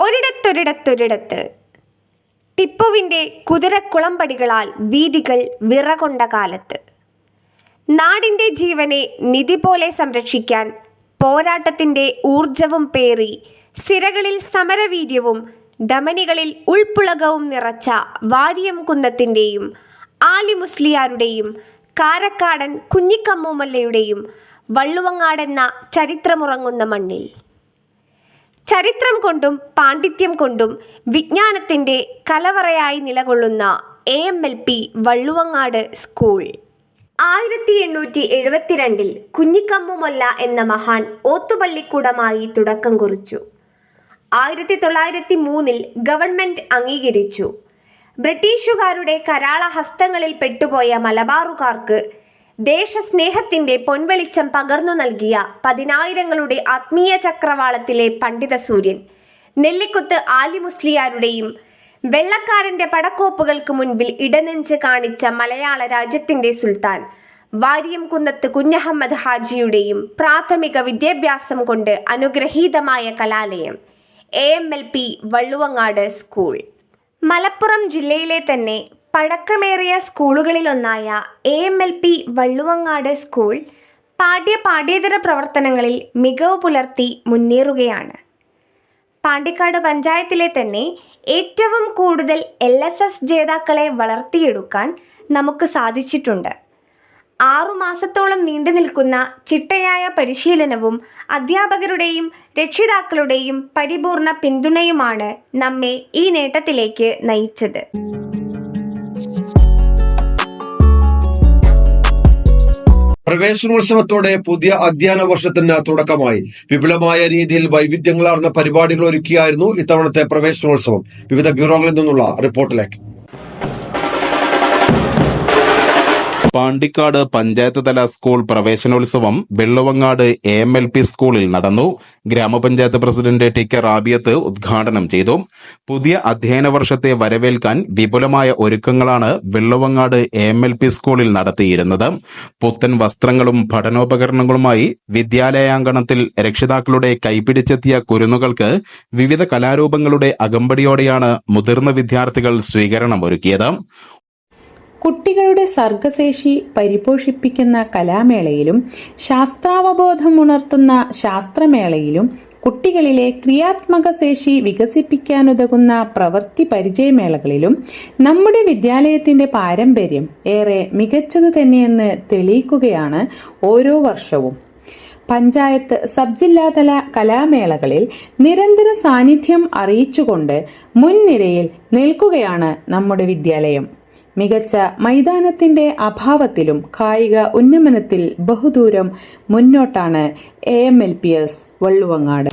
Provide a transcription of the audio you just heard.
ഒരിടത്തൊരിടത്തൊരിടത്ത് ടിപ്പുവിൻ്റെ കുതിരക്കുളമ്പടികളാൽ വീഥികൾ വിറകൊണ്ട കാലത്ത് നാടിൻ്റെ ജീവനെ നിധി പോലെ സംരക്ഷിക്കാൻ പോരാട്ടത്തിൻ്റെ ഊർജവും പേറി സിരകളിൽ സമരവീര്യവും ധമനികളിൽ ഉൾപ്പുളകവും നിറച്ച വാര്യം കുന്നത്തിൻ്റെയും ആലി മുസ്ലിയാരുടെയും കാരക്കാടൻ കുഞ്ഞിക്കമ്മൂമല്ലയുടെയും വള്ളുവങ്ങാടെന്ന ചരിത്രമുറങ്ങുന്ന മണ്ണിൽ ചരിത്രം കൊണ്ടും പാണ്ഡിത്യം കൊണ്ടും വിജ്ഞാനത്തിൻ്റെ കലവറയായി നിലകൊള്ളുന്ന AMLP വള്ളുവങ്ങാട് സ്കൂൾ 1872 കുഞ്ഞിക്കമ്മൂമല്ല എന്ന മഹാൻ ഓത്തുപള്ളിക്കൂടമായി തുടക്കം കുറിച്ചു. 1903 ഗവൺമെൻറ് അംഗീകരിച്ചു. ബ്രിട്ടീഷുകാരുടെ കരാള ഹസ്തങ്ങളിൽ പെട്ടുപോയ മലബാറുകാർക്ക് ദേശസ്നേഹത്തിൻ്റെ പൊൻവെളിച്ചം പകർന്നു നൽകിയ പതിനായിരങ്ങളുടെ ആത്മീയ ചക്രവാളത്തിലെ പണ്ഡിത സൂര്യൻ നെല്ലിക്കുത്ത് ആലി മുസ്ലിയാരുടെയും വെള്ളക്കാരൻ്റെ പടക്കോപ്പുകൾക്ക് മുൻപിൽ ഇടനെഞ്ച് കാണിച്ച മലയാള രാജ്യത്തിൻ്റെ സുൽത്താൻ വാര്യം കുന്നത്ത് കുഞ്ഞഹമ്മദ് ഹാജിയുടെയും പ്രാഥമിക വിദ്യാഭ്യാസം കൊണ്ട് അനുഗ്രഹീതമായ കലാലയം AMLP വള്ളുവങ്ങാട് സ്കൂൾ. മലപ്പുറം ജില്ലയിലെ തന്നെ പഴക്കമേറിയ സ്കൂളുകളിലൊന്നായ AMLP വള്ളുവങ്ങാട് സ്കൂൾ പാഠ്യേതര പ്രവർത്തനങ്ങളിൽ മികവ് പുലർത്തി മുന്നേറുകയാണ്. പാണ്ടിക്കാട് പഞ്ചായത്തിലെ തന്നെ ഏറ്റവും കൂടുതൽ LSS ജേതാക്കളെ വളർത്തിയെടുക്കാൻ നമുക്ക് സാധിച്ചിട്ടുണ്ട്. 6 മാസത്തോളം നീണ്ടു നിൽക്കുന്ന ചിട്ടയായ പരിശീലനവും അധ്യാപകരുടെയും രക്ഷിതാക്കളുടെയും പരിപൂർണ പിന്തുണയുമാണ് നമ്മെ ഈ നേട്ടത്തിലേക്ക് നയിച്ചത്. പ്രവേശനോത്സവത്തോടെ പുതിയ അധ്യയന വർഷത്തിന് തുടക്കമായി. വിപുലമായ രീതിയിൽ വൈവിധ്യങ്ങളാർന്ന പരിപാടികൾ ഒരുക്കിയായിരുന്നു ഇത്തവണത്തെ പ്രവേശനോത്സവം. വിവിധ ബ്യൂറോകളിൽ നിന്നുള്ള റിപ്പോർട്ടിലേക്ക്. പാണ്ടിക്കാട് പഞ്ചായത്ത് തല സ്കൂൾ പ്രവേശനോത്സവം വെള്ളുവങ്ങാട് AMLP സ്കൂളിൽ നടന്നു. ഗ്രാമപഞ്ചായത്ത് പ്രസിഡന്റ് TK റാബിയത്ത് ഉദ്ഘാടനം ചെയ്തു. പുതിയ അധ്യയന വർഷത്തെ വരവേൽക്കാൻ വിപുലമായ ഒരുക്കങ്ങളാണ് വെള്ളുവങ്ങാട് AMLP സ്കൂളിൽ നടത്തിയിരുന്നത്. പുത്തൻ വസ്ത്രങ്ങളും പഠനോപകരണങ്ങളുമായി വിദ്യാലയാങ്കണത്തിൽ രക്ഷിതാക്കളുടെ കൈപിടിച്ചെത്തിയ കുരുന്നുകൾക്ക് വിവിധ കലാരൂപങ്ങളുടെ അകമ്പടിയോടെയാണ് മുതിർന്ന വിദ്യാർത്ഥികൾ സ്വീകരണം ഒരുക്കിയത്. കുട്ടികളുടെ സർഗശേഷി പരിപോഷിപ്പിക്കുന്ന കലാമേളയിലും ശാസ്ത്രാവബോധം ഉണർത്തുന്ന ശാസ്ത്രമേളയിലും കുട്ടികളിലെ ക്രിയാത്മക ശേഷി വികസിപ്പിക്കാനുതകുന്ന പ്രവൃത്തി പരിചയമേളകളിലും നമ്മുടെ വിദ്യാലയത്തിൻ്റെ പാരമ്പര്യം ഏറെ മികച്ചതു തന്നെയെന്ന് തെളിയിക്കുകയാണ് ഓരോ വർഷവും. പഞ്ചായത്ത് സബ് ജില്ലാതല കലാമേളകളിൽ നിരന്തര സാന്നിധ്യം അറിയിച്ചുകൊണ്ട് മുൻനിരയിൽ നിൽക്കുകയാണ് നമ്മുടെ വിദ്യാലയം. മികച്ച മൈതാനത്തിന്റെ അഭാവത്തിലും കായിക ഉന്നമനത്തിൽ ബഹുദൂരം മുന്നോട്ടാണ് AMLPS വള്ളുവങ്ങാട്.